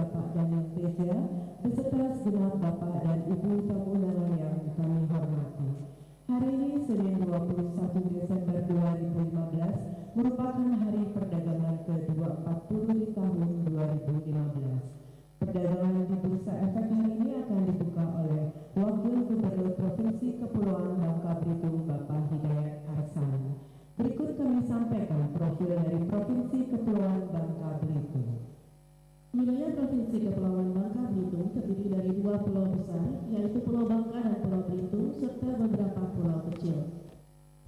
Bapak Daniel Teja beserta segenap Bapak dan Ibu tamu undangan yang kami hormati. Hari ini Senin 21 Desember 2015 merupakan hari perdagangan ke-240 di tahun 2015. Perdagangan di Bursa Efek hari ini akan dibuka oleh Wakil Gubernur Provinsi Kepulauan Bangka Belitung Bapak Hidayat Arsani. Berikut kami sampaikan profil dari Provinsi Kepulauan Bangka Belitung. Wilayah Provinsi Kepulauan Bangka Belitung terdiri dari 2 pulau besar, yaitu Pulau Bangka dan Pulau Belitung, serta beberapa pulau kecil.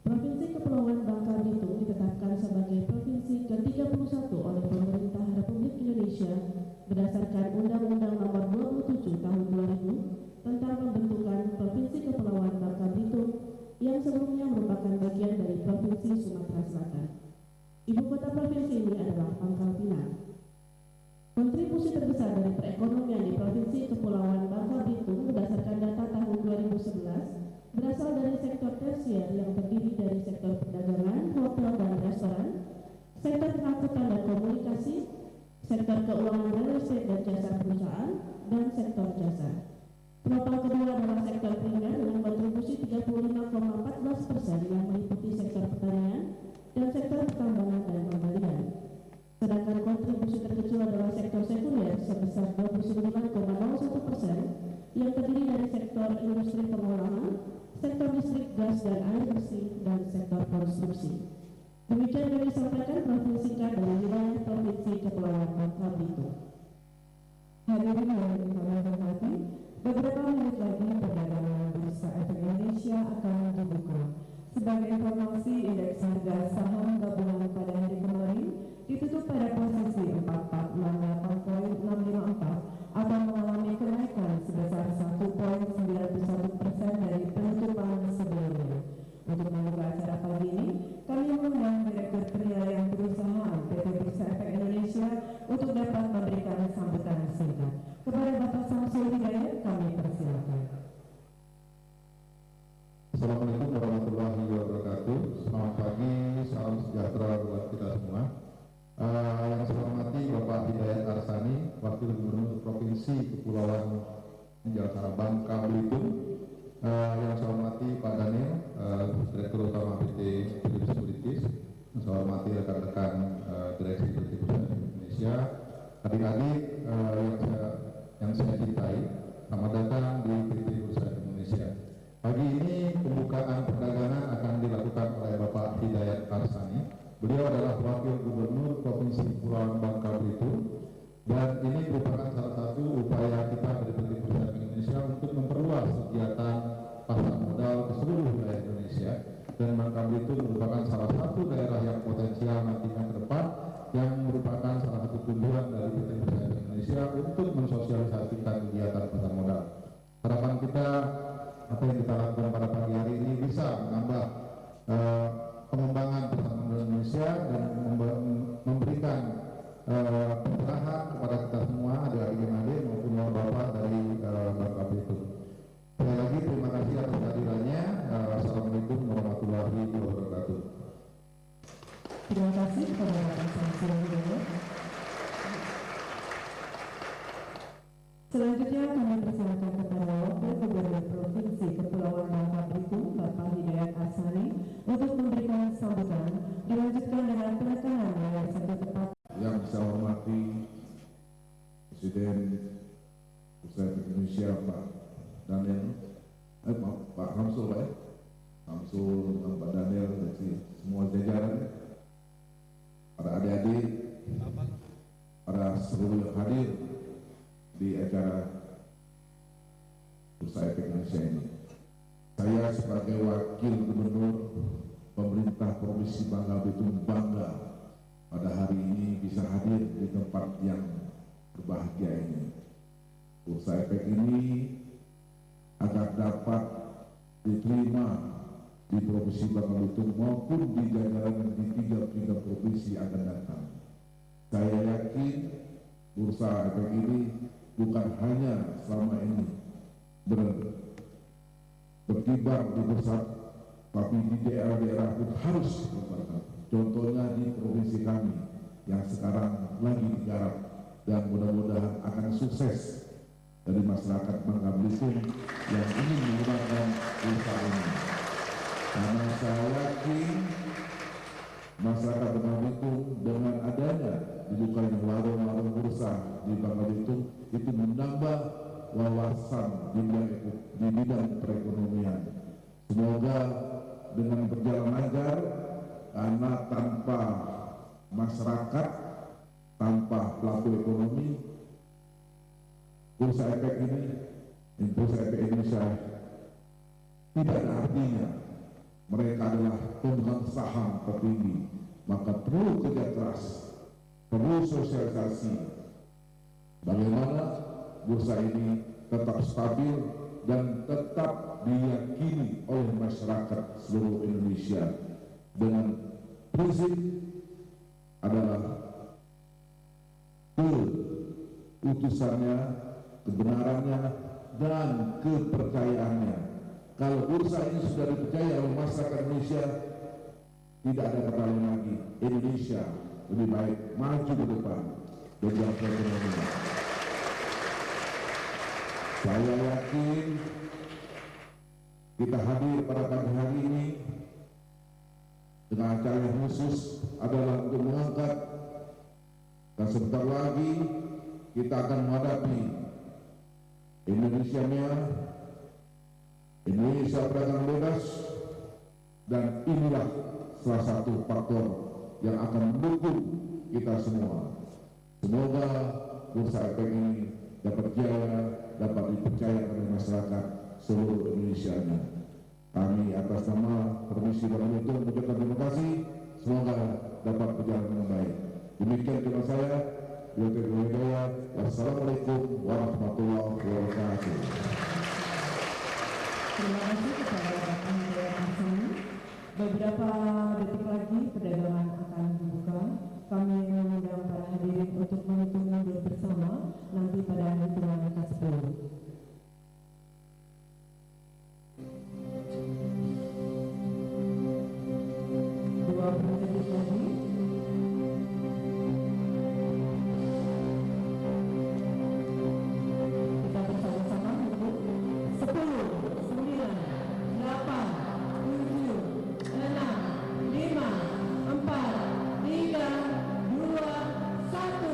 Provinsi Kepulauan Bangka Belitung ditetapkan sebagai Provinsi ke-31 oleh Pemerintah Republik Indonesia berdasarkan Undang-Undang Nomor 27 Tahun 2000 tentang pembentukan Provinsi Kepulauan Bangka Belitung yang sebelumnya merupakan bagian dari Provinsi Sumatera Selatan. Ibu kota provinsi ini adalah Pangkal Pinang. Kontribusi terbesar dari perekonomian di Provinsi Kepulauan Bangka Belitung berdasarkan data tahun 2011 berasal dari sektor tersier yang terdiri dari sektor perdagangan, hotel dan restoran, sektor pengangkutan dan komunikasi, sektor keuangan real estate dan jasa perusahaan, dan sektor jasa. Penopang kedua adalah sektor primer dengan kontribusi 35,14% yang meliputi sektor pertanian dan sektor pertambangan dan pembalian. Sedangkan kontribusi terkecil adalah sektor sekunder sebesar 29,01% yang terdiri dari sektor industri pengolahan, sektor listrik, gas dan air bersih, dan sektor konstruksi. Demikian kami sampaikan profil singkat dari wilayah Provinsi Kepulauan Bangka Belitung. Hadirin yang kami hormati, beberapa menit lagi perdagangan Bursa Efek Indonesia akan dibuka. Sebagai informasi, indeks harga saham gabungan pada hari kemarin ditutup pada posisi 4468,654 atau mengalami kenaikan sebesar 1,91% dari penutupan sebelumnya. Untuk membuka acara pagi ini, kami mengundang Direktur Penilaian Perusahaan PT Bursa Efek Indonesia untuk dapat memberikan sambutan singkat. Kepada Bapak Samsul Hidayat, kami persilakan. Assalamualaikum warahmatullahi wabarakatuh. Selamat pagi, salam sejahtera buat kita semua. Yang saya hormati Bapak Hidayat Arsani, Wakil Gubernur Provinsi Kepulauan Bangka Belitung. Yang saya hormati Pak Daniel, Direktur Utama PT Philips Securities. Yang saya hormati rekan-rekan Direksi PT Bursa Efek Indonesia. Adik-adik yang saya cintai, selamat datang di PT Bursa Efek Indonesia. Pagi ini pembukaan perdagangan akan dilakukan oleh Bapak Hidayat Arsani. Beliau adalah Wakil Gubernur Provinsi Kepulauan Bangka Belitung, dan ini merupakan salah satu upaya kita dari PT Bursa Efek Indonesia untuk memperluas kegiatan pasar modal ke seluruh wilayah Indonesia, dan Bangka Belitung merupakan salah satu daerah yang potensial nantinya ke depan yang merupakan salah satu tujuan dari PT Bursa Efek Indonesia untuk mensosialisasikan kegiatan pasar modal. Harapan kita apa yang kita lakukan pada pagi hari ini bisa menambah pengembangan pasar modal Indonesia dan memberikan pencerahan kepada kita semua, adik-adik maupun bapak dari Bangka Belitung. Sekali lagi terima kasih atas kehadirannya. Assalamualaikum warahmatullahi wabarakatuh. Terima kasih kepada Bapak Samsul Hidayat. Selanjutnya kami persilakan kepada Wakil Gubernur Provinsi Kepulauan Bangka Belitung Bapak Hidayat Arsani untuk memberikan sambutan, dilanjutkan dengan penekanan layar satu tepat. Yang saya hormati Presiden Bursa Efek Indonesia Pak Daniel, Pak Samsul, Samsul, Pak Daniel, dan semua jajaran, para adik-adik, para seluruh yang hadir di acara Bursa Efek Indonesia ini. Saya sebagai Wakil Gubernur Pemerintah Provinsi Bangka Belitung bangga pada hari ini bisa hadir di tempat yang berbahagia ini. Bursa Efek ini agar dapat diterima di Provinsi Bangka Belitung maupun di jajaran di tiga provinsi akan datang. Saya yakin Bursa Efek ini bukan hanya selama ini berkibar di pusat, tapi di daerah-daerah pun harus berkembang. Contohnya di provinsi kami yang sekarang lagi digarap dan mudah-mudahan akan sukses dari masyarakat Bangka Belitung yang ingin menggunakan bursa ini. Karena saya yakin masyarakat Bangka Belitung dengan adanya dibukanya warung-warung bursa di Bangka Belitung itu menambah wawasan di bidang perekonomian. Semoga dengan berjalan lancar, karena tanpa masyarakat, tanpa pelaku ekonomi, bursa efek ini, bursa efek Indonesia tidak ada artinya. Mereka adalah pemegang saham tertinggi, maka perlu kerja keras, perlu sosialisasi bagaimana bursa ini tetap stabil dan tetap diyakini oleh masyarakat seluruh Indonesia dengan prinsip adalah keutusannya, kebenarannya, dan kepercayaannya. Kalau bursa ini sudah dipercaya oleh masyarakat Indonesia, tidak ada kata lain lagi, Indonesia lebih baik maju ke depan dengan perekonomian. Saya yakin kita hadir pada pagi hari ini dengan acara yang khusus adalah untuk mengangkat, dan sebentar lagi kita akan menghadapi Indonesia Maya, Indonesia perdagangan bebas, dan inilah salah satu faktor yang akan mendukung kita semua. Semoga bursa efek ini dapat jaya, dapat dipercaya oleh masyarakat seluruh Indonesia. Kami atas nama Provinsi Bangka Belitung mengucapkan terima kasih. Semoga dapat berjalan dengan baik. Demikian terima saya. Wassalamualaikum warahmatullahi wabarakatuh. Terima kasih kepada Bapak Hidayat Arsani. Beberapa detik lagi perdagangan akan dibuka. Kami mengundang para hadirin untuk menghitung mundur bersama nanti pada hitungan ke-10. 20 detik lagi. Kita bersama-sama untuk 10, 9, 8, 7, 6, 5, 4, 3, 2, 1.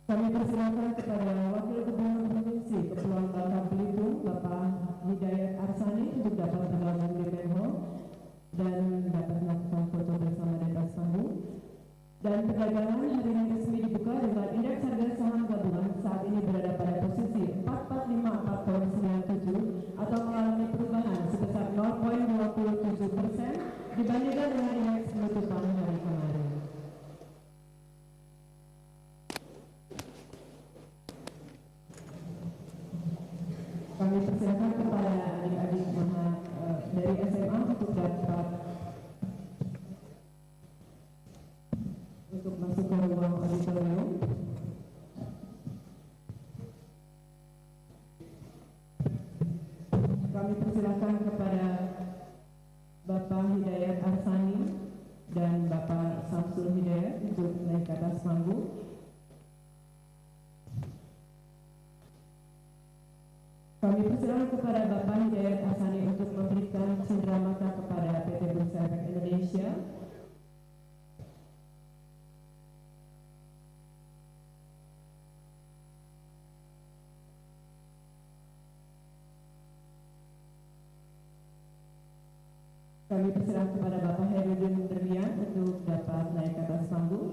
Kami persilakan kepada Wakil Gubernur Provinsi Kepulauan Bangka Belitung, Bapak Hidayat Arsani, untuk dapat bergabung di Menho dan dapat melakukan foto bersama di atas panggung. Dan perdagangan hari ini resmi dibuka dengan indeks harga saham gabungan saat ini berada pada posisi 4454,97 atau mengalami perubahan sebesar 0,27% dibandingkan dengan indeks penutupan hari kemarin. Kami persilakan kepada adik-adik dari SMA untuk dapat masuk ke ruang auditorium. Kami persilakan kepada Bapak Hidayat Arsani dan Bapak Samsul Hidayat untuk naik ke atas panggung. Kami persilakan kepada Bapak Hidayat Arsani untuk memberikan cenderamata kepada PT Bursa Efek Indonesia. Kami persilakan kepada Bapak Herudin Berlian untuk dapat naik ke atas panggung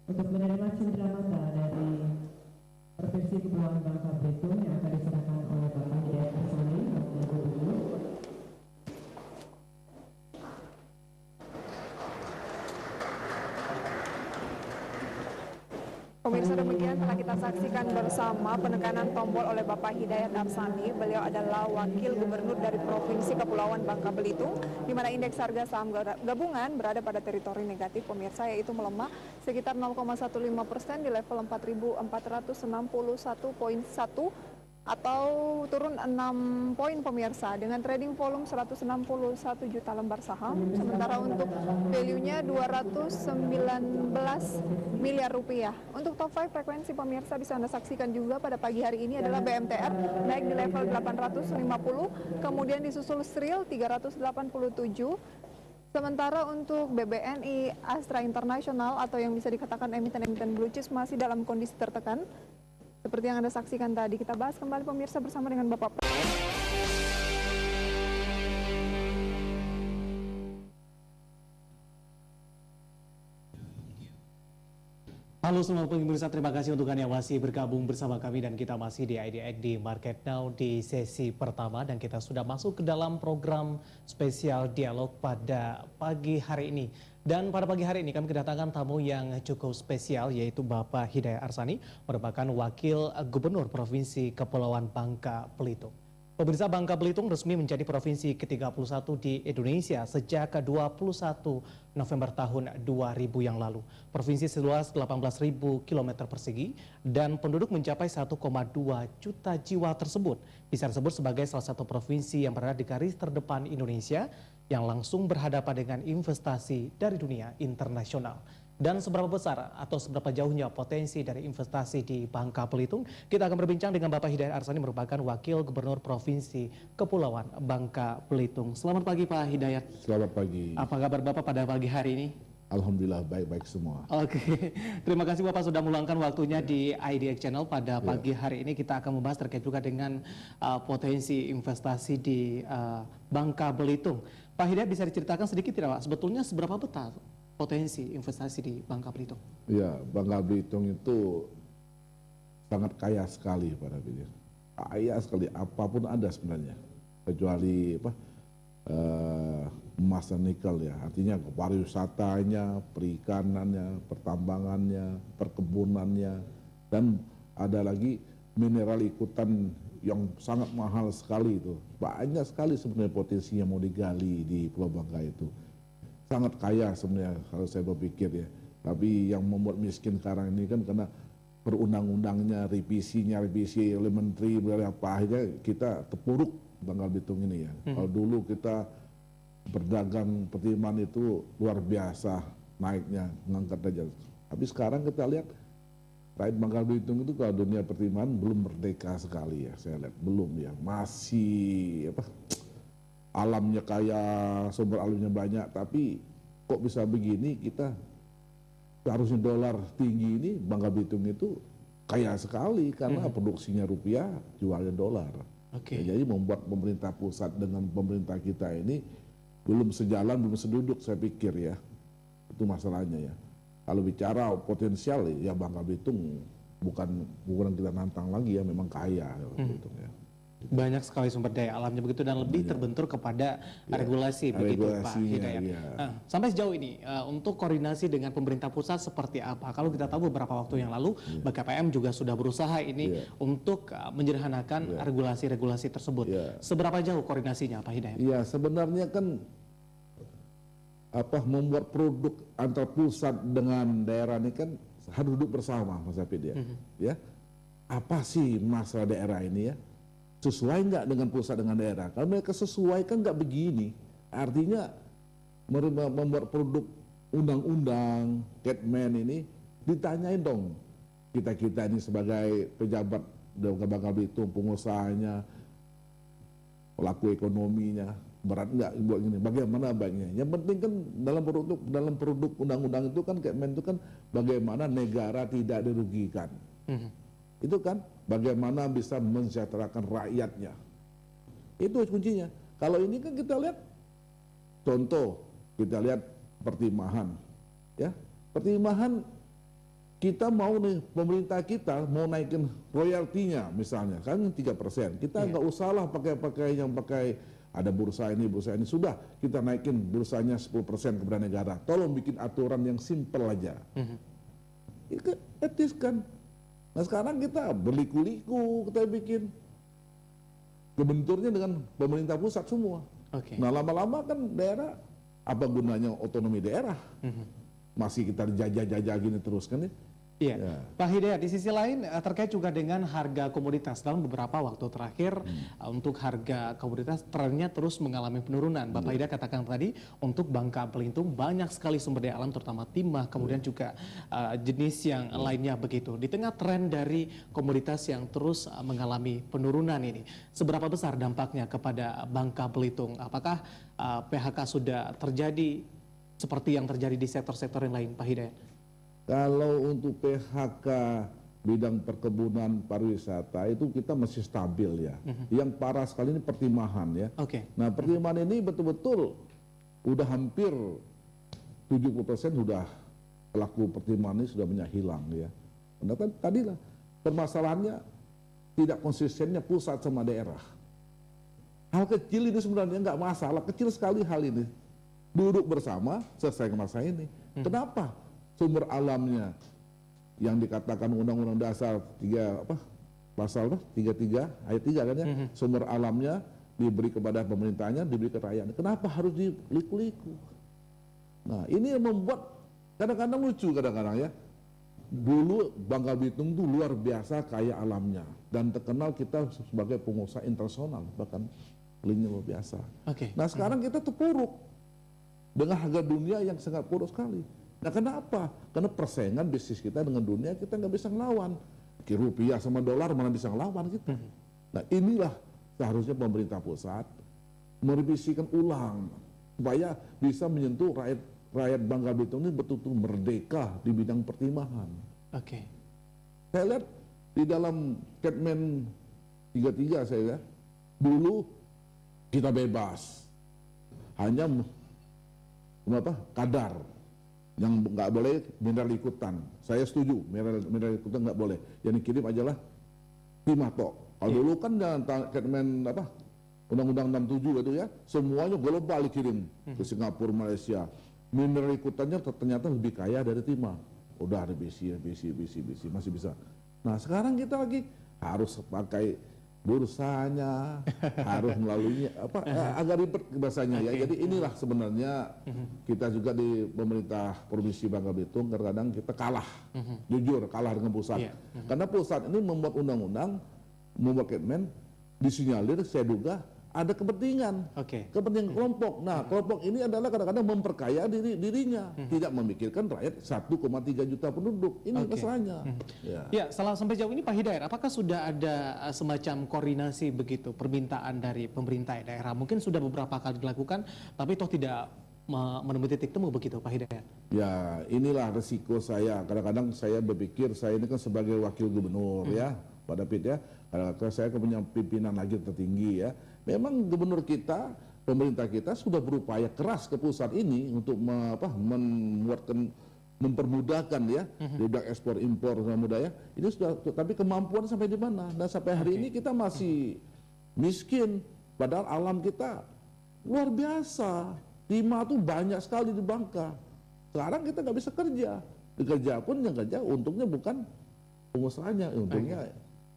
untuk menerima cenderamata dari Provinsi Kepulauan Bangka Belitung yang akan diserahkan oleh Bapak Hidayat Arsani. Pemirsa, demikian telah kita saksikan bersama penekanan tombol oleh Bapak Hidayat Arsani. Beliau adalah Wakil Gubernur dari Provinsi Kepulauan Bangka Belitung, di mana indeks harga saham gabungan berada pada teritori negatif, pemirsa, yaitu melemah sekitar 0,15% di level 4.461,1 atau turun 6 poin, pemirsa, dengan trading volume 161 juta lembar saham. Sementara untuk value-nya 219 miliar rupiah. Untuk top 5 frekuensi, pemirsa, bisa Anda saksikan juga pada pagi hari ini adalah BMTR naik di level 850, kemudian disusul Sril 387. Sementara untuk BBNI, Astra Internasional atau yang bisa dikatakan emiten-emiten blue chips masih dalam kondisi tertekan. Seperti yang Anda saksikan tadi, kita bahas kembali, pemirsa, bersama dengan Bapak. Halo semua pemirsa, terima kasih untuk Anda yang masih bergabung bersama kami dan kita masih di IDX di Market Now di sesi pertama dan kita sudah masuk ke dalam program spesial dialog pada pagi hari ini. Dan pada pagi hari ini kami kedatangan tamu yang cukup spesial, yaitu Bapak Hidayat Arsani, merupakan Wakil Gubernur Provinsi Kepulauan Bangka Belitung. Pemirsa, Bangka Belitung resmi menjadi provinsi ke-31 di Indonesia sejak 21 November tahun 2000 yang lalu. Provinsi seluas 18.000 km persegi dan penduduk mencapai 1,2 juta jiwa tersebut bisa disebut sebagai salah satu provinsi yang berada di garis terdepan Indonesia yang langsung berhadapan dengan investasi dari dunia internasional. Dan seberapa besar atau seberapa jauhnya potensi dari investasi di Bangka Belitung, kita akan berbincang dengan Bapak Hidayat Arsani, merupakan Wakil Gubernur Provinsi Kepulauan Bangka Belitung. Selamat pagi Pak Hidayat. Selamat pagi. Apa kabar Bapak pada pagi hari ini? Alhamdulillah baik-baik semua. Oke, terima kasih Bapak sudah meluangkan waktunya di IDX Channel pada pagi hari ini. Kita akan membahas terkait juga dengan potensi investasi di Bangka Belitung. Pak Hidayat, bisa diceritakan sedikit tidak Pak, sebetulnya seberapa besar potensi investasi di Bangka Belitung? Ya, Bangka Belitung itu sangat kaya sekali pada dirinya. Kaya sekali, apapun ada sebenarnya. Kecuali emas dan nikel ya. Artinya pariwisatanya, perikanannya, pertambangannya, perkebunannya, dan ada lagi mineral ikutan yang sangat mahal sekali itu. Banyak sekali sebenarnya potensi yang mau digali di Pulau Bangka itu. Sangat kaya sebenarnya kalau saya berpikir ya. Tapi yang membuat miskin sekarang ini kan karena perundang-undangnya, revisi oleh menteri, berapa akhirnya kita terpuruk Bangka Belitung ini ya. Kalau dulu kita berdagang pertimbangan itu luar biasa naiknya, mengangkat derajat. Tapi sekarang kita lihat rakyat Bangka Belitung itu kalau dunia pertimbangan belum merdeka sekali ya, saya lihat belum ya, masih alamnya kaya, sumber alamnya banyak, tapi kok bisa begini, kita seharusnya dolar tinggi ini, Bangka Belitung itu kaya sekali karena produksinya rupiah, jualnya dolar. Oke. Ya, jadi membuat pemerintah pusat dengan pemerintah kita ini belum sejalan, belum seduduk saya pikir ya. Itu masalahnya ya. Kalau bicara potensial ya Bangka Belitung bukan kita nantang lagi ya, memang kaya Belitung ya. Banyak sekali sumber daya alamnya begitu dan lebih terbentur kepada regulasi begitu Pak Hidayat. Nah, sampai sejauh ini untuk koordinasi dengan pemerintah pusat seperti apa? Kalau kita tahu beberapa waktu yang lalu BKPM juga sudah berusaha ini untuk menyederhanakan regulasi-regulasi tersebut. Seberapa jauh koordinasinya Pak Hidayat? Iya, sebenarnya kan membuat produk antar pusat dengan daerah ini kan harus duduk bersama Mas Hafid ya. Ya. Apa sih masalah daerah ini ya? Sesuai nggak dengan pusat dengan daerah? Kalau mereka sesuai kan nggak begini. Artinya membuat produk undang-undang, Catman ini ditanyain dong. Kita ini sebagai pejabat Bangka Belitung, pengusahanya, pelaku ekonominya, berat nggak buat ini? Bagaimana baiknya? Yang penting kan dalam produk undang-undang itu kan Catman itu kan bagaimana negara tidak dirugikan. Itu kan bagaimana bisa mensejahterakan rakyatnya. Itu kuncinya. Kalau ini kan kita lihat contoh, kita lihat pertimbangan ya. Pertimbangan kita mau nih, pemerintah kita mau naikin royaltinya misalnya kan 3%. Kita nggak usahlah pakai yang pakai ada bursa ini sudah kita naikin bursanya 10% kepada negara. Tolong bikin aturan yang simpel aja. Itu etis kan. Nah sekarang kita berliku-liku, kita bikin kebenturnya dengan pemerintah pusat semua. Oke. Nah lama-lama kan daerah, apa gunanya otonomi daerah? Masih kita jajah-jajah gini terus kan ya? Iya, Ya. Pak Hidayat, di sisi lain terkait juga dengan harga komoditas dalam beberapa waktu terakhir untuk harga komoditas trennya terus mengalami penurunan. Bapak Hidayat katakan tadi untuk Bangka Belitung banyak sekali sumber daya alam terutama timah, kemudian juga jenis yang lainnya begitu. Di tengah tren dari komoditas yang terus mengalami penurunan ini, seberapa besar dampaknya kepada Bangka Belitung? Apakah PHK sudah terjadi seperti yang terjadi di sektor-sektor yang lain, Pak Hidayat? Kalau untuk PHK bidang perkebunan pariwisata itu kita masih stabil ya. Yang parah sekali ini pertimahan ya. Oke. Nah pertimahan ini betul-betul udah hampir 70% sudah pelaku pertimahan ini sudah banyak hilang ya. Karena tadi lah permasalahannya tidak konsistennya pusat sama daerah. Hal kecil ini sebenarnya nggak masalah, kecil sekali hal ini. Duduk bersama selesaikan masalah ini. Kenapa? Sumber alamnya yang dikatakan Undang-Undang Dasar 33 ayat 3 kan ya, sumber alamnya diberi kepada pemerintahnya, diberi ke rakyatnya. Kenapa harus diliku-liku? Nah ini yang membuat kadang-kadang lucu kadang-kadang ya. Dulu Bangka Belitung itu luar biasa kaya alamnya dan terkenal kita sebagai pengusaha internasional, bahkan linknya luar biasa. Oke. Nah sekarang kita terpuruk dengan harga dunia yang sangat buruk sekali. Nah kenapa? Karena persaingan bisnis kita dengan dunia kita nggak bisa ngelawan. Rupiah sama dolar mana bisa ngelawan kita. Nah inilah seharusnya pemerintah pusat merevisikan ulang supaya bisa menyentuh rakyat Bangka Belitung ini betul-betul merdeka di bidang pertimahan. Oke. Saya lihat di dalam Kepmen 33 saya lihat, dulu kita bebas. Hanya kadar yang nggak boleh mineral ikutan. Saya setuju mineral ikutan nggak boleh. Yang dikirim aja lah timah tok. Kalau dulu kan Kepmen Undang-Undang 67 itu ya, semuanya global dikirim ke Singapura, Malaysia. Mineral ikutannya ternyata lebih kaya dari timah. Udah ada besi masih bisa. Nah sekarang kita lagi harus pakai bursanya, harus melalui agak ribet bahasanya ya. Jadi inilah sebenarnya kita juga di pemerintah Provinsi Bangka Belitung kadang-kadang kita kalah, jujur kalah dengan pusat. Karena pusat ini membuat undang-undang, membuat Kepmen, disinyalir saya duga ada kepentingan, kepentingan kelompok. Nah kelompok ini adalah kadang-kadang memperkaya dirinya, tidak memikirkan rakyat 1,3 juta penduduk. Ini masalahnya. Ya, sampai jauh ini Pak Hidayat, apakah sudah ada semacam koordinasi begitu permintaan dari pemerintah daerah? Mungkin sudah beberapa kali dilakukan, tapi toh tidak menemui titik temu begitu Pak Hidayat? Ya, inilah resiko saya. Kadang-kadang saya berpikir saya ini kan sebagai wakil gubernur ya, Pak David ya. Kadang-kadang saya punya pimpinan lagi tertinggi ya. Memang gubernur kita, pemerintah kita sudah berupaya keras ke pusat ini untuk mempermudahkan ya di bidang ekspor impor mudah ya. Ini sudah, tapi kemampuan sampai di mana? Dan sampai hari ini kita masih miskin, padahal alam kita luar biasa. Timah tuh banyak sekali di Bangka. Sekarang kita nggak bisa kerja. Kerja pun yang kerja untungnya bukan pengusahanya, untungnya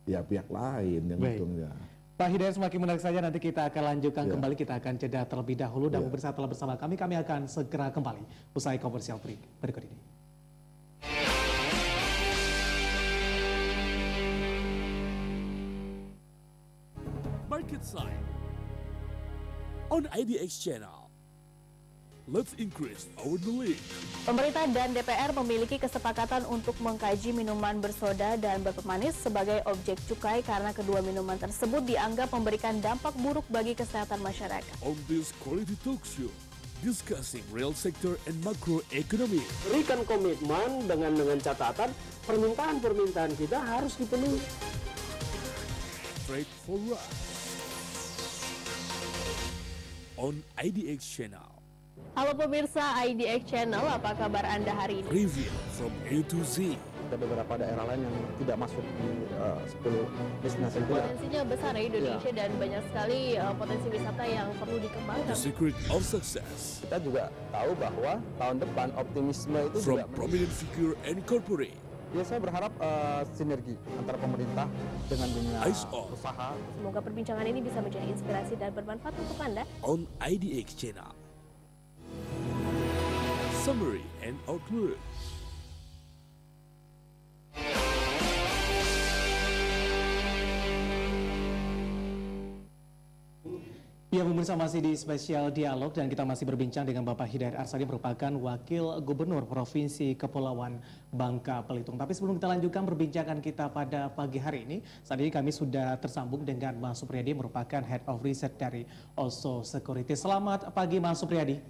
ya pihak lain yang untungnya. Pak Hidayat, semakin menarik saja, nanti kita akan lanjutkan kembali, kita akan jeda terlebih dahulu dan pemirsa telah bersama kami akan segera kembali usai komersial break berikut ini. Market Side on IDX Channel. Let's increase our knowledge. Pemerintah dan DPR memiliki kesepakatan untuk mengkaji minuman bersoda dan berpemanis sebagai objek cukai karena kedua minuman tersebut dianggap memberikan dampak buruk bagi kesehatan masyarakat. On this quality talk show, discussing real sector and macro economy. Berikan komitmen dengan catatan permintaan kita harus dipenuhi. Straightforward on IDX Channel. Halo pemirsa IDX Channel, apa kabar Anda hari ini? Review from A to Z. Ada beberapa daerah lain yang tidak masuk di 10 destinasi itu. Potensinya besar ya Indonesia dan banyak sekali potensi wisata yang perlu dikembangkan. The secret of success. Kita juga tahu bahwa tahun depan optimisme itu From juga prominent figure and corporate. Ya saya berharap sinergi antara pemerintah dengan dunia Eyes on. usaha. Semoga perbincangan ini bisa menjadi inspirasi dan bermanfaat untuk Anda. On IDX Channel. Summary and Outlook. Ya, pemirsa, masih di spesial dialog dan kita masih berbincang dengan Bapak Hidayat Arsani, merupakan Wakil Gubernur Provinsi Kepulauan Bangka Belitung. Tapi sebelum kita lanjutkan perbincangan kita pada pagi hari ini, saat ini kami sudah tersambung dengan Mas Supriyadi, merupakan Head of Research dari Also Security. Selamat pagi Mas Supriyadi.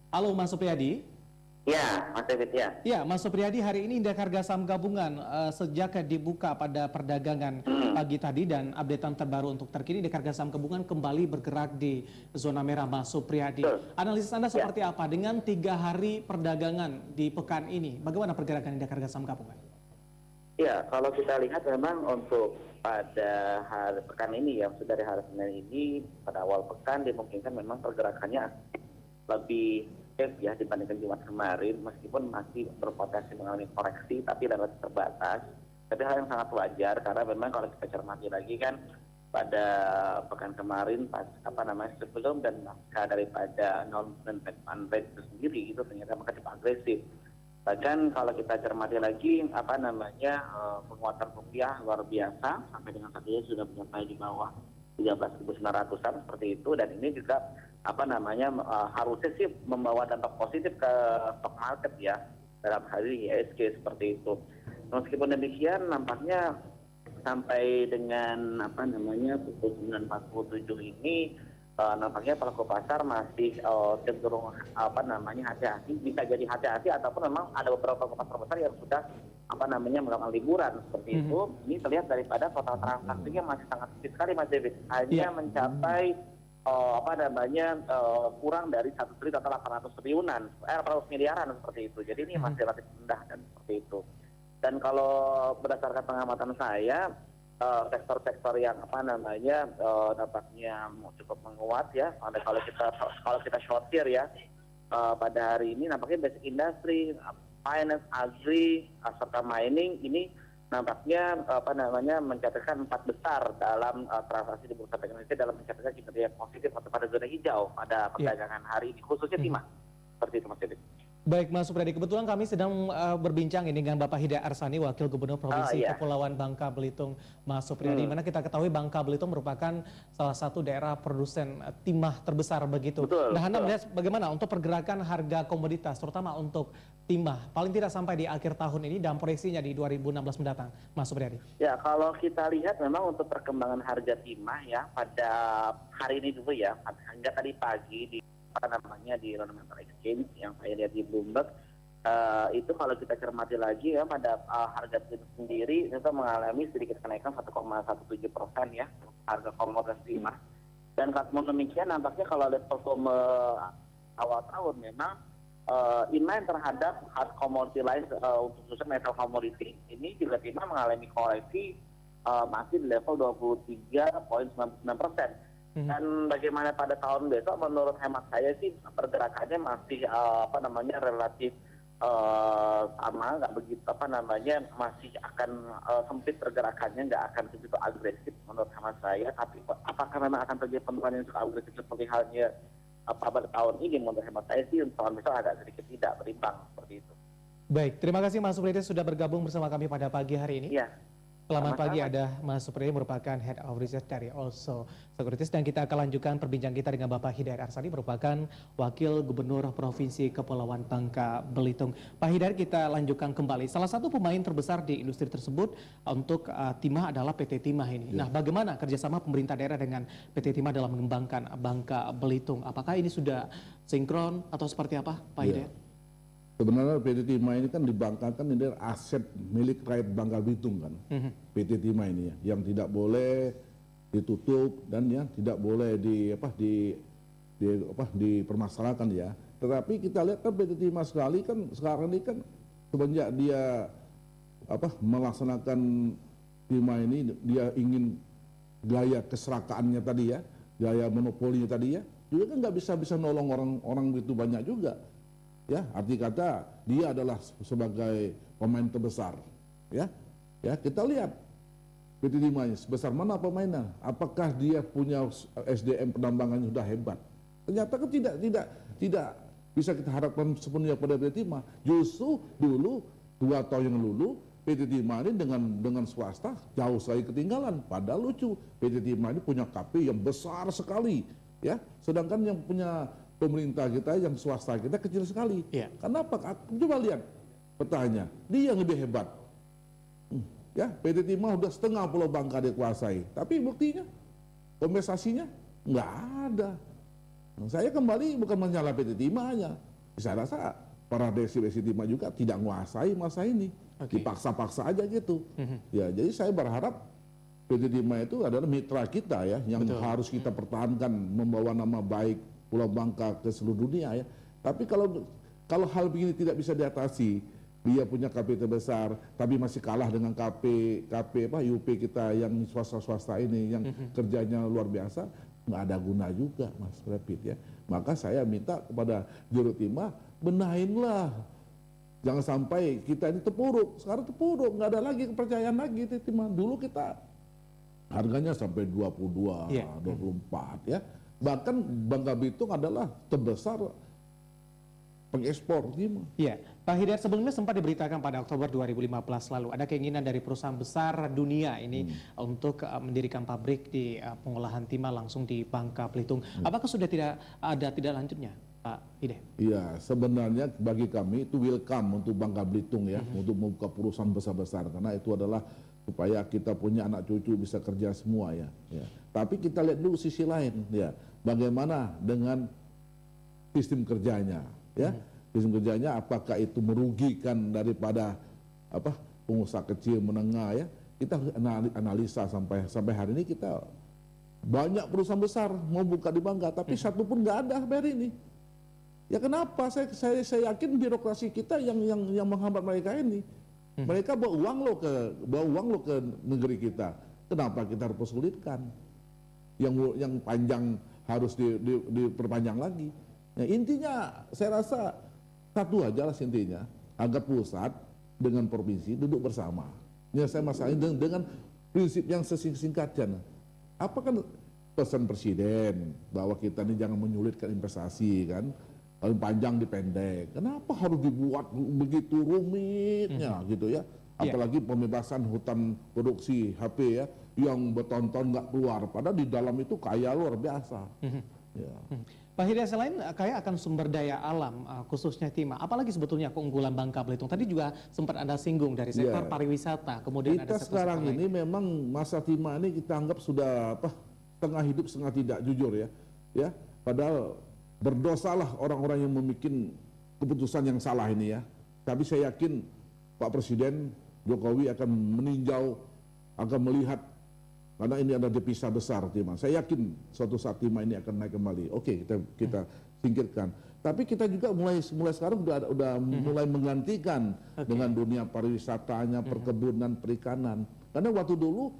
Halo Mas Supriyadi. Ya, Mas David ya. Ya, Mas Supriyadi, hari ini indeks harga saham gabungan sejak dibuka pada perdagangan pagi tadi dan updatean terbaru untuk terkini, indeks harga saham gabungan kembali bergerak di zona merah, Mas Supriyadi. Analisis Anda seperti apa dengan 3 hari perdagangan di pekan ini? Bagaimana pergerakan indeks harga saham gabungan? Ya, kalau kita lihat memang untuk pada hari pekan ini ya, dari hari Senin ini pada awal pekan dimungkinkan memang pergerakannya lebih ya dibandingkan Jumat kemarin, meskipun masih berpotensi mengalami koreksi tapi relatif terbatas. Tapi hal yang sangat wajar karena memang kalau kita cermati lagi kan pada pekan kemarin pas sebelum dan pasca daripada non-Fed fund rate itu sendiri itu ternyata cukup agresif. Bahkan kalau kita cermati lagi penguatan rupiah luar biasa sampai dengan saat ini sudah mencapai di bawah 13.900-an seperti itu, dan ini juga harusnya sih membawa dampak positif ke stock market ya dalam hal ini IHSG seperti itu. Meskipun demikian nampaknya sampai dengan pukul 9.47 ini nampaknya pelaku pasar masih cenderung hati-hati, bisa jadi hati-hati ataupun memang ada beberapa pelaku pasar besar yang sudah melakukan liburan seperti itu. Ini terlihat daripada total transaksinya masih sangat sedikit sekali Mas David, hanya mencapai kurang dari 1 triliun atau 800 triliunan, 800 miliaran seperti itu. Jadi ini masih relatif rendah dan seperti itu. Dan kalau berdasarkan pengamatan saya, sektor-sektor yang dampaknya cukup menguat ya. Kalau kita shortir ya, pada hari ini nampaknya basic industry, finance, agri, serta mining ini nampaknya mencatatkan 4 besar dalam transaksi di Bursa Efek Indonesia dalam mencatatkan kinerja positif atau pada zona hijau pada perdagangan hari ini, khususnya timah. Seperti itu Mas David. Baik Mas Supriyadi, kebetulan kami sedang berbincang ini dengan Bapak Hidayat Arsani, Wakil Gubernur Provinsi Kepulauan Bangka Belitung, Mas Supriyadi. Mana kita ketahui Bangka Belitung merupakan salah satu daerah produsen timah terbesar begitu. Nah, Anda melihat bagaimana untuk pergerakan harga komoditas, terutama untuk timah, paling tidak sampai di akhir tahun ini dan proyeksinya di 2016 mendatang, Mas Supriyadi? Ya, kalau kita lihat memang untuk perkembangan harga timah ya pada hari ini dulu ya, hingga tadi pagi di di London Metal Exchange yang saya lihat di Bloomberg, itu kalau kita cermati lagi ya pada harga sendiri itu mengalami sedikit kenaikan 1,17% ya harga komoditas timah. Dan kalau demikian nampaknya kalau lihat performa awal tahun memang inline terhadap hard commodity lain untuk khusus metal commodity ini juga timah mengalami koreksi masih di level 23,99%. Dan bagaimana pada tahun besok, menurut hemat saya sih pergerakannya masih relatif sama, nggak begitu masih akan sempit pergerakannya, nggak akan begitu agresif menurut hemat saya. Tapi apakah memang akan terjadi penurunan yang cukup agresif seperti halnya pada tahun ini? Menurut hemat saya sih tahun besok agak sedikit tidak berimbang seperti itu. Baik, terima kasih Mas Supriyadi sudah bergabung bersama kami pada pagi hari ini. Iya. Selamat pagi, ada Mas Supriyadi merupakan Head of Research dari Also Securities, dan kita akan lanjutkan perbincangan kita dengan Bapak Hidayat Arsani, merupakan Wakil Gubernur Provinsi Kepulauan Bangka Belitung. Pak Hidayat, kita lanjutkan kembali. Salah satu pemain terbesar di industri tersebut untuk timah adalah PT Timah ini. Nah, bagaimana kerjasama pemerintah daerah dengan PT Timah dalam mengembangkan Bangka Belitung? Apakah ini sudah sinkron atau seperti apa, Pak Hidayat? Sebenarnya PT Timah ini kan dibangkakan ini aset milik rakyat Bangka Belitung kan. PT Timah ini ya, yang tidak boleh ditutup dan ya tidak boleh dipermasalahkan ya. Tetapi kita lihat kan PT Timah sekali kan sekarang ini kan semenjak dia melaksanakan Timah ini, dia ingin gaya keserakaannya tadi ya, gaya monopolinya tadi ya, juga kan nggak bisa nolong orang begitu banyak juga. ya arti kata dia adalah sebagai pemain terbesar, ya kita lihat PT Timah sebesar mana pemainnya, apakah dia punya SDM penambangan sudah hebat? Ternyata kan tidak bisa kita harapkan sepenuhnya pada PT Timah. Justru dulu 2 tahun yang lalu PT Timah ini dengan swasta jauh sekali ketinggalan. Padahal lucu, PT Timah ini punya KP yang besar sekali, ya. Sedangkan yang punya pemerintah kita, yang swasta kita kecil sekali. Yeah. Kenapa? Coba lihat petanya, dia yang lebih hebat. Ya, PT Timah udah setengah Pulau Bangka dikuasai, tapi buktinya, kompensasinya nggak ada. Saya kembali bukan menyalah PT Timahnya, saya rasa para desi Timah juga tidak menguasai masa ini, dipaksa-paksa aja gitu. Ya, jadi saya berharap PT Timah itu adalah mitra kita ya, yang harus kita pertahankan, membawa nama baik Pulau Bangka ke seluruh dunia ya. Tapi kalau hal begini tidak bisa diatasi, dia punya KP terbesar, tapi masih kalah dengan KP UP kita yang swasta ini, yang kerjanya luar biasa, nggak ada guna juga, Mas Rapid ya. Maka saya minta kepada Juru Timah, benahinlah, jangan sampai kita ini terpuruk. Sekarang terpuruk, nggak ada lagi kepercayaan lagi Timah. Dulu kita harganya sampai 22, 24 ya. Bahkan Bangka Belitung adalah terbesar pengekspor Timah. Iya, Pak Hidayat, sebelumnya sempat diberitakan pada Oktober 2015 lalu ada keinginan dari perusahaan besar dunia ini untuk mendirikan pabrik di pengolahan timah langsung di Bangka Belitung. Apakah sudah tidak lanjutnya, Pak Hidayat? Iya, sebenarnya bagi kami itu welcome untuk Bangka Belitung ya, untuk membuka perusahaan besar-besar, karena itu adalah supaya kita punya anak cucu bisa kerja semua ya. Tapi kita lihat dulu sisi lain ya, bagaimana dengan sistem kerjanya ya. Sistem kerjanya apakah itu merugikan daripada pengusaha kecil menengah ya. Kita analisa sampai hari ini, kita banyak perusahaan besar mau buka di Bangka, tapi satu pun nggak ada hari ini. Ya kenapa? Saya yakin birokrasi kita yang menghambat mereka ini. Mereka bawa uang lo ke negeri kita. Kenapa kita harus persulitkan? Yang panjang harus diperpanjang lagi. Nah, intinya saya rasa satu aja lah intinya, agar pusat dengan provinsi duduk bersama. Menyelesaikan masalah ini dengan prinsip yang sesingkatnya. Apa kan pesan Presiden bahwa kita ini jangan menyulitkan investasi kan, paling panjang dipendek. Kenapa harus dibuat begitu rumitnya gitu ya? Apalagi pembebasan hutan produksi HP ya, yang bertonton nggak keluar, padahal di dalam itu kaya luar biasa. Ya. Pak Hidayat, selain kaya akan sumber daya alam, khususnya timah, apalagi sebetulnya keunggulan Bangka Belitung? Tadi juga sempat Anda singgung dari sektor pariwisata, kemudian kita ada sektor sekarang ini memang masa timah ini kita anggap sudah setengah hidup setengah tidak, jujur ya. Padahal berdosalah orang-orang yang membuat keputusan yang salah ini ya. Tapi saya yakin Pak Presiden Jokowi akan meninjau, akan melihat, karena ini ada devisa besar timah. Saya yakin suatu saat timah ini akan naik kembali. Oke, kita singkirkan. Tapi kita juga mulai sekarang udah mulai menggantikan dengan dunia pariwisatanya, perkebunan, perikanan. Karena waktu dulu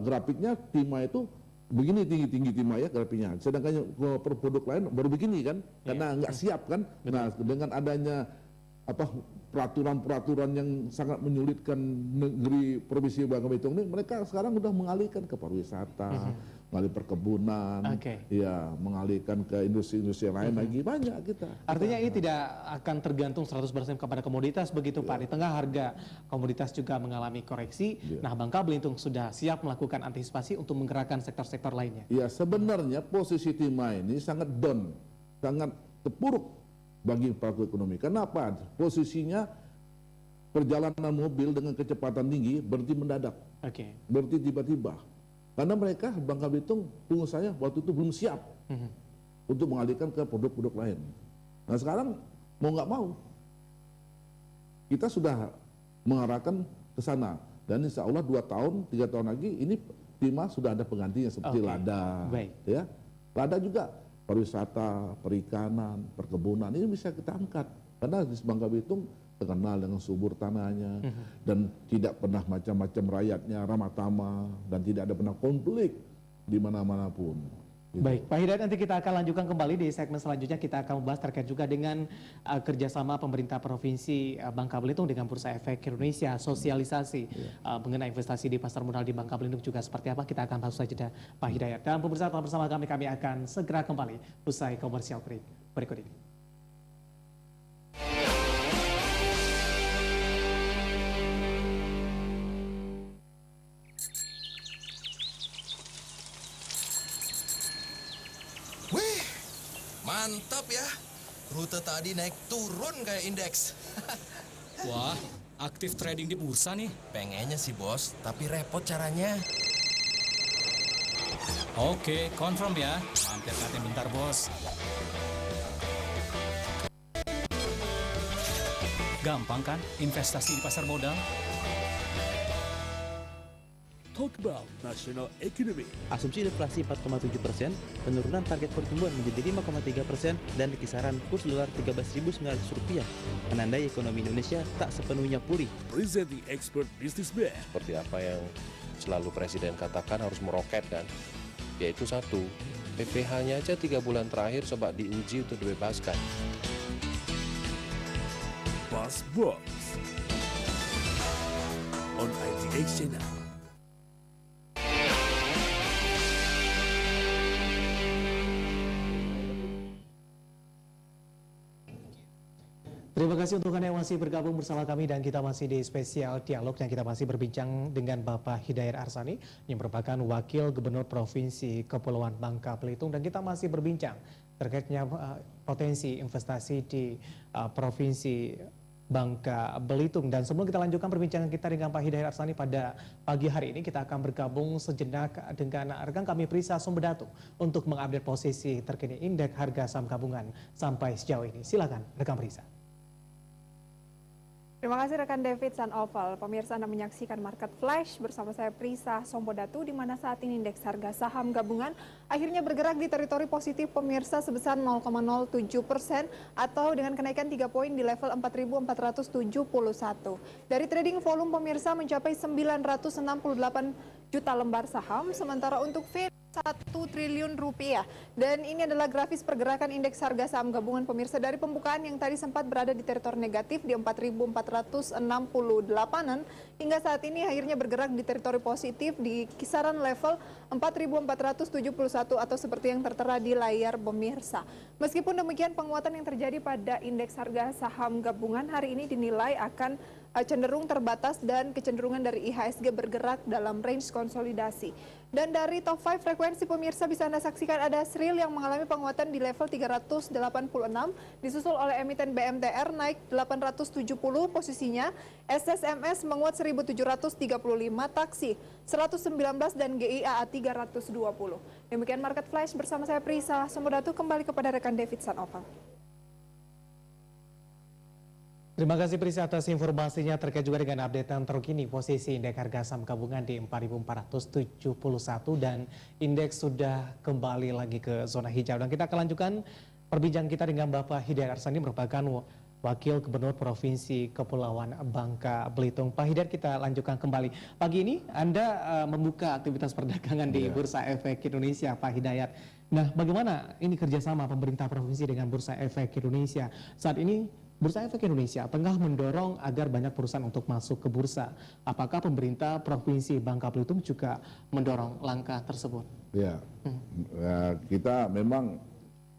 grafiknya timah itu begini tinggi timah ya grafiknya. Sedangkan produk lain baru begini kan, karena nggak siap kan. Nah, dengan adanya peraturan-peraturan yang sangat menyulitkan negeri provinsi Bangka Belitung ini, mereka sekarang udah mengalihkan ke pariwisata, mengalih perkebunan, ya mengalihkan ke industri-industri lain lagi, banyak kita. Artinya ini tidak akan tergantung 100% kepada komoditas begitu Pak. Di tengah harga komoditas juga mengalami koreksi, nah Bangka Belitung sudah siap melakukan antisipasi untuk menggerakkan sektor-sektor lainnya. Ya, sebenarnya posisi timah ini sangat down, sangat terpuruk bagi pelaku ekonomi. Kenapa? Posisinya perjalanan mobil dengan kecepatan tinggi berhenti mendadak, berhenti tiba-tiba. Karena mereka Bangka Belitung pengusahanya waktu itu belum siap untuk mengalihkan ke produk-produk lain. Nah sekarang mau nggak mau kita sudah mengarahkan ke sana, dan insya Allah 2 tahun 3 tahun lagi ini timah sudah ada penggantinya seperti lada, ya lada juga. Pariwisata, perikanan, perkebunan ini bisa kita angkat, karena di Bangka Belitung terkenal dengan subur tanahnya dan tidak pernah macam-macam rakyatnya, ramah tamah, dan tidak ada pernah konflik di mana-mana pun. Gitu. Baik, Pak Hidayat, nanti kita akan lanjutkan kembali di segmen selanjutnya. Kita akan membahas terkait juga dengan kerjasama pemerintah Provinsi Bangka Belitung dengan Bursa Efek Indonesia, sosialisasi mengenai investasi di pasar modal di Bangka Belitung juga seperti apa. Kita akan bahas saja Pak Hidayat. Dan pemirsa, tetap bersama kami akan segera kembali usai komersial break berikut ini. Wih, mantap ya. Rute tadi naik turun kayak indeks. Wah, aktif trading di bursa nih. Pengennya sih bos, tapi repot caranya. Oke, confirm ya. Mampir ke ATM bentar bos. Gampang kan investasi di pasar modal? Talk about national economy. Asumsi inflasi 4,7%, penurunan target pertumbuhan menjadi 5,3% dan kisaran kurs dolar Rp13.900, menandai ekonomi Indonesia tak sepenuhnya pulih. Presenting expert businessman. Seperti apa yang selalu Presiden katakan harus meroket kan, yaitu satu, PPh-nya aja 3 bulan terakhir coba diuji untuk dibebaskan. Boss Box on ITX Channel. Terima kasih untuk Anda yang masih bergabung bersama kami dan kita masih di spesial dialog dan kita masih berbincang dengan Bapak Hidayat Arsani yang merupakan Wakil Gubernur Provinsi Kepulauan Bangka Belitung dan kita masih berbincang terkaitnya potensi investasi di Provinsi Bangka Belitung. Dan sebelum kita lanjutkan perbincangan kita dengan Pak Hidayat Arsani pada pagi hari ini, kita akan bergabung sejenak dengan rekan kami Prisa Sombedatu untuk mengupdate posisi terkini indeks harga saham gabungan sampai sejauh ini. Silakan rekan Prisa. Terima kasih rekan David Sanoval. Pemirsa, Anda menyaksikan Market Flash bersama saya Prisa Sombodatu, di mana saat ini indeks harga saham gabungan akhirnya bergerak di teritori positif pemirsa sebesar 0,07% atau dengan kenaikan 3 poin di level 4.471. Dari trading volume pemirsa mencapai 968 juta lembar saham, sementara untuk value 1 triliun rupiah. Dan ini adalah grafis pergerakan indeks harga saham gabungan pemirsa dari pembukaan yang tadi sempat berada di teritori negatif di 4.468-an hingga saat ini akhirnya bergerak di teritori positif di kisaran level 4.471 atau seperti yang tertera di layar pemirsa. Meskipun demikian, penguatan yang terjadi pada indeks harga saham gabungan hari ini dinilai akan cenderung terbatas dan kecenderungan dari IHSG bergerak dalam range konsolidasi. Dan dari top 5 frekuensi pemirsa bisa Anda saksikan ada Sril yang mengalami penguatan di level 386, disusul oleh emiten BMTR naik 870 posisinya, SSMS menguat 1735, Taksi 119 dan GIAA 320. Demikian Market Flash bersama saya Prisa Sombodatu, kembali kepada rekan David Sanoval. Terima kasih Prisa atas informasinya terkait juga dengan updatean terkini posisi indeks harga saham gabungan di 4.471 dan indeks sudah kembali lagi ke zona hijau. Dan kita akan lanjutkan perbincangan kita dengan Bapak Hidayat Arsani merupakan Wakil Gubernur Provinsi Kepulauan Bangka Belitung. Pak Hidayat, kita lanjutkan kembali. Pagi ini Anda membuka aktivitas perdagangan di Bursa Efek Indonesia, Pak Hidayat. Nah, bagaimana ini kerjasama pemerintah provinsi dengan Bursa Efek Indonesia? Saat ini Bursa Efek Indonesia tengah mendorong agar banyak perusahaan untuk masuk ke bursa. Apakah pemerintah Provinsi Bangka Belitung juga mendorong langkah tersebut? Ya, kita memang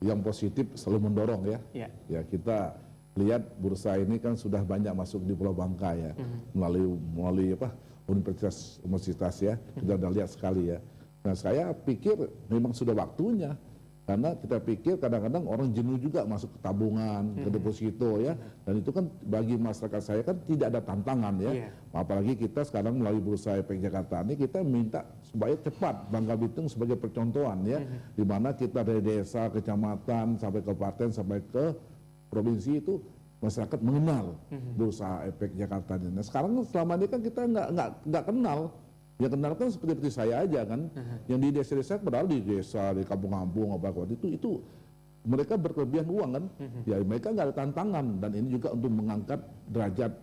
yang positif selalu mendorong ya. Ya, kita lihat bursa ini kan sudah banyak masuk di Pulau Bangka ya, melalui apa universitas ya. Kita sudah lihat sekali ya. Nah, saya pikir memang sudah waktunya. Karena kita pikir kadang-kadang orang jenuh juga masuk ke tabungan, ke deposito ya. Dan itu kan bagi masyarakat saya kan tidak ada tantangan ya. Apalagi kita sekarang melalui Bursa Efek Jakarta ini kita minta supaya cepat Bangka Belitung sebagai percontohan ya. Di mana kita dari desa, kecamatan, sampai ke kabupaten, sampai ke provinsi itu masyarakat mengenal Bursa Efek Jakarta ini. Nah, sekarang selama ini kan kita nggak kenal. Yang kenal kan seperti saya aja kan, yang di desa-desa padahal di desa, di kampung-kampung apa itu mereka berkelebihan uang kan, ya mereka nggak ada tantangan dan ini juga untuk mengangkat derajat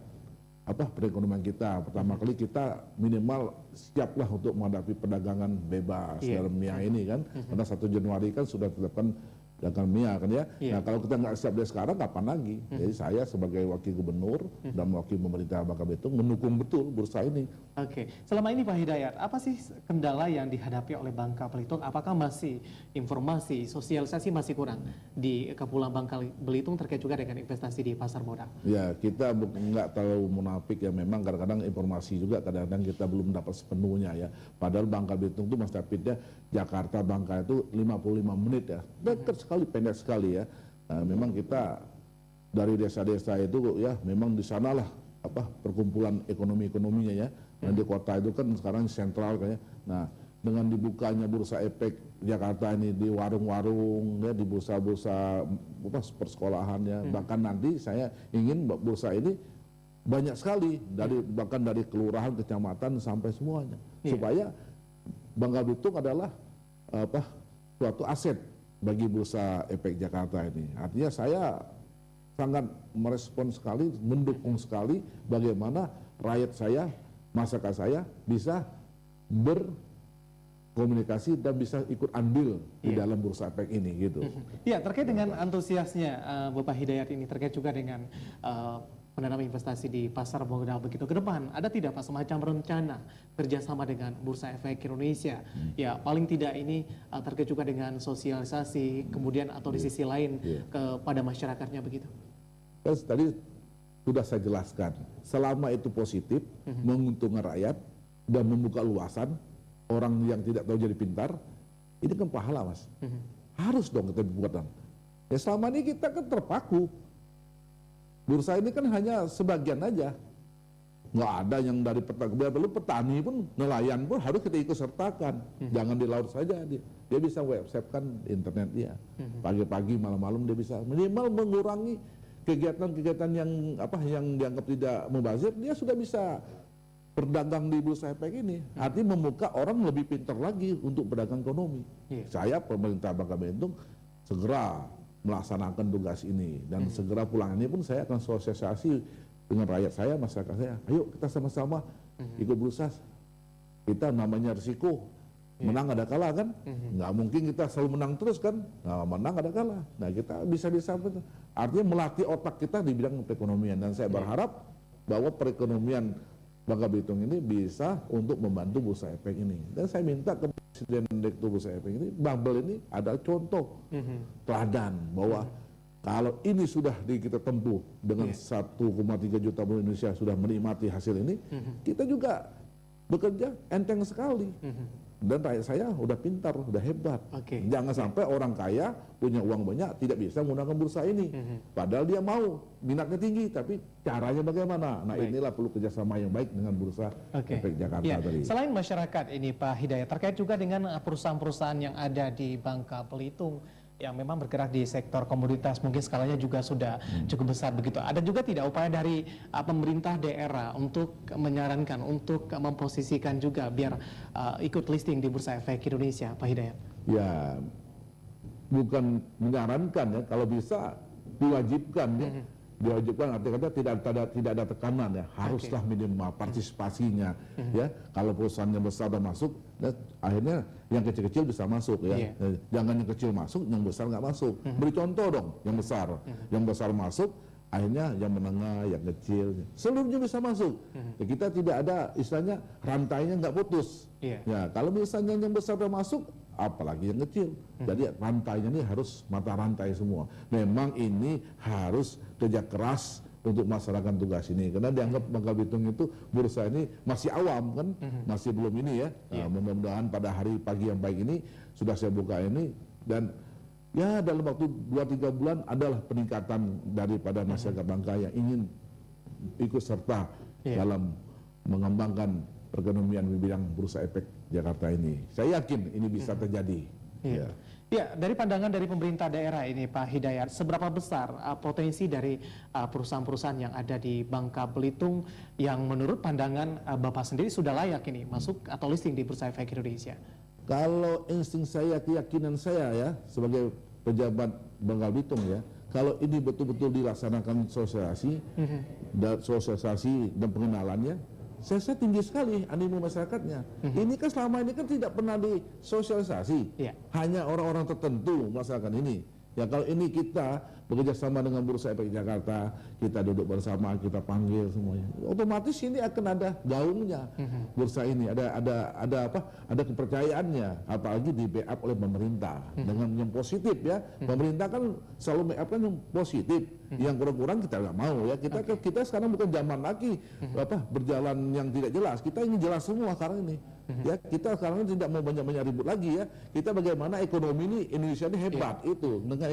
perekonomian kita. Pertama kali kita minimal siaplah untuk menghadapi perdagangan bebas dalam MIA ini kan. Karena 1 Januari kan sudah ditetapkan dagang MIA kan ya. Nah kalau kita nggak siap dari sekarang kapan lagi? Jadi saya sebagai wakil gubernur dan wakil pemerintah Bangka Belitung mendukung betul bursa ini. Oke, selama ini Pak Hidayat, apa sih kendala yang dihadapi oleh Bangka Belitung? Apakah masih informasi, sosialisasi masih kurang di Kepulauan Bangka Belitung terkait juga dengan investasi di pasar modal? Ya, kita nggak terlalu munafik ya, memang kadang-kadang informasi juga kadang-kadang kita belum dapat sepenuhnya ya. Padahal Bangka Belitung itu Mas David ya, Jakarta Bangka itu 55 menit ya, dekat sekali, pendek sekali ya. Nah, memang kita dari desa-desa itu ya, memang di sanalah perkumpulan ekonominya ya. Dan di kota itu kan sekarang sentral kayaknya. Nah, dengan dibukanya bursa efek Jakarta ini di warung-warung ya, di bursa-bursa persekolahan ya, bahkan nanti saya ingin bursa ini banyak sekali bahkan dari kelurahan, kecamatan sampai semuanya, supaya Bangka Belitung adalah suatu aset bagi bursa efek Jakarta ini. Artinya saya sangat merespon sekali, mendukung sekali bagaimana rakyat saya, masyarakat saya bisa berkomunikasi dan bisa ikut andil di dalam bursa efek ini gitu. Iya, terkait dengan antusiasnya Bapak Hidayat ini terkait juga dengan penanaman investasi di pasar modal begitu ke depan, ada tidak Pak semacam rencana kerjasama dengan Bursa Efek Indonesia? Ya paling tidak ini terkait juga dengan sosialisasi kemudian atau di sisi lain kepada masyarakatnya begitu? Tadi sudah saya jelaskan, selama itu positif, menguntungkan rakyat dan membuka luasan, orang yang tidak tahu jadi pintar, ini kan pahala Mas. Harus dong kita buat. Ya selama ini kita kan terpaku. Bursa ini kan hanya sebagian aja. Nggak ada yang dari petani pun, nelayan pun harus kita ikut sertakan. Jangan di laut saja dia bisa website kan internet dia. Pagi-pagi, malam-malam dia bisa minimal mengurangi kegiatan-kegiatan yang dianggap tidak mubazir, dia sudah bisa berdagang di bursa efek ini. Artinya membuka orang lebih pintar lagi untuk berdagang ekonomi. Saya pemerintah Bangka Belitung segera melaksanakan tugas ini dan segera pulang ini pun saya akan sosialisasi dengan rakyat saya, masyarakat saya. Ayo kita sama-sama ikut bursa. Kita namanya risiko. Menang ada kalah kan? Nggak mungkin kita selalu menang terus kan? Nah, menang ada kalah. Nah kita bisa artinya melatih otak kita di bidang perekonomian. Dan saya berharap bahwa perekonomian Bangka Belitung ini bisa untuk membantu bursa efek ini. Dan saya minta ke Presiden Direktur Bursa Efek ini, Bang Bel ini ada contoh teladan bahwa kalau ini sudah kita tempuh dengan 1,3 juta penduduk Indonesia sudah menikmati hasil ini, kita juga bekerja enteng sekali. Dan rakyat saya udah pintar, udah hebat. Jangan sampai orang kaya punya uang banyak tidak bisa menggunakan bursa ini. Padahal dia mau, minatnya tinggi, tapi caranya bagaimana? Nah inilah perlu kerjasama yang baik dengan bursa efek Jakarta tadi. Selain masyarakat ini Pak Hidayat, terkait juga dengan perusahaan-perusahaan yang ada di Bangka Belitung yang memang bergerak di sektor komoditas, mungkin skalanya juga sudah cukup besar begitu. Ada juga tidak upaya dari pemerintah daerah untuk menyarankan, untuk memposisikan juga biar ikut listing di Bursa Efek Indonesia, Pak Hidayat? Ya, bukan menyarankan ya, kalau bisa diwajibkan ya. Diwajibkan artinya tidak ada tekanan ya, haruslah minimal partisipasinya ya. Kalau perusahaan yang besar sudah masuk, akhirnya yang kecil-kecil bisa masuk ya. Jangan yang kecil masuk, yang besar nggak masuk. Beri contoh dong, yang besar masuk, akhirnya yang menengah, yang kecil, seluruhnya bisa masuk. Ya, kita tidak ada istilahnya rantainya nggak putus. Ya, kalau misalnya yang besar sudah masuk, apalagi yang kecil. Jadi rantainya ini harus mata rantai semua. Memang ini harus kerja keras untuk melaksanakan tugas ini. Karena dianggap Bangka Belitung itu bursa ini masih awam kan, masih belum ini ya. Nah, mudah-mudahan pada hari pagi yang baik ini sudah saya buka ini dan ya dalam waktu 2-3 bulan adalah peningkatan daripada masyarakat Bangka yang ingin ikut serta dalam mengembangkan perekonomian di bidang bursa efek Jakarta ini. Saya yakin ini bisa terjadi. Ya, dari pandangan dari pemerintah daerah ini Pak Hidayat, seberapa besar potensi dari perusahaan-perusahaan yang ada di Bangka Belitung yang menurut pandangan Bapak sendiri sudah layak ini masuk atau listing di Bursa Efek Indonesia? Kalau insting saya, keyakinan saya ya sebagai pejabat Bangka Belitung ya, kalau ini betul-betul dilaksanakan sosialisasi dan pengenalannya, saya tinggi sekali animo masyarakatnya. Ini kan selama ini kan tidak pernah disosialisasi, hanya orang-orang tertentu melaksanakan ini. Ya kalau ini kita bekerja sama dengan Bursa Efek Jakarta, kita duduk bersama, kita panggil semuanya, otomatis ini akan ada gaungnya bursa ini, ada kepercayaannya, apalagi di backup oleh pemerintah dengan yang positif ya. Pemerintah kan selalu backup kan yang positif, yang kurang-kurang kita nggak mau ya. Kita sekarang bukan zaman lagi berjalan yang tidak jelas, kita ingin jelas semua sekarang ini. Ya kita sekarang tidak mau banyak-banyak ribut lagi ya. Kita bagaimana ekonomi ini Indonesia ini hebat itu. Dengan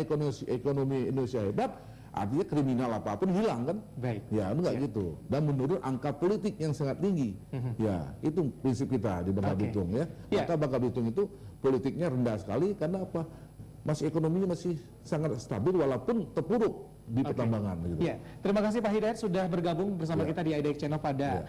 ekonomi Indonesia hebat, artinya kriminal apapun hilang kan? Ya enggak gitu. Dan menurun angka politik yang sangat tinggi. Ya itu prinsip kita di Bangka Belitung ya. Maka Bangka Belitung itu politiknya rendah sekali karena apa? Masih ekonominya masih sangat stabil walaupun terpuruk di pertambangan gitu. Ya, terima kasih Pak Hidayat sudah bergabung bersama kita di IDX Channel pada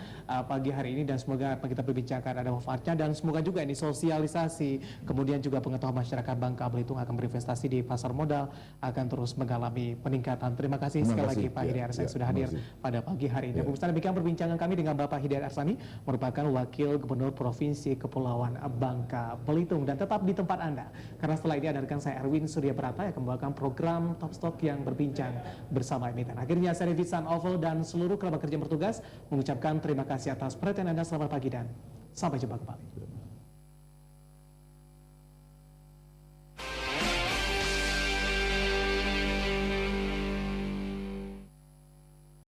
pagi hari ini, dan semoga apa kita berbincangkan ada manfaatnya, dan semoga juga ini sosialisasi kemudian juga pengetahuan masyarakat Bangka Belitung akan berinvestasi di pasar modal akan terus mengalami peningkatan. Terima kasih sekali lagi Pak Hidayat Arsani sudah hadir pada pagi hari ini. Pemirsa, demikian perbincangan kami dengan Bapak Hidayat Arsani, merupakan Wakil Gubernur Provinsi Kepulauan Bangka Belitung, dan tetap di tempat Anda karena setelah ini akan saya Erwin Surya Brata yang membawakan program Top Stock yang berbincang bersama emiten. Akhirnya saya Vincent Oval dan seluruh kerabat kerja yang bertugas mengucapkan terima kasih atas perhatian Anda. Selamat pagi dan sampai jumpa kembali.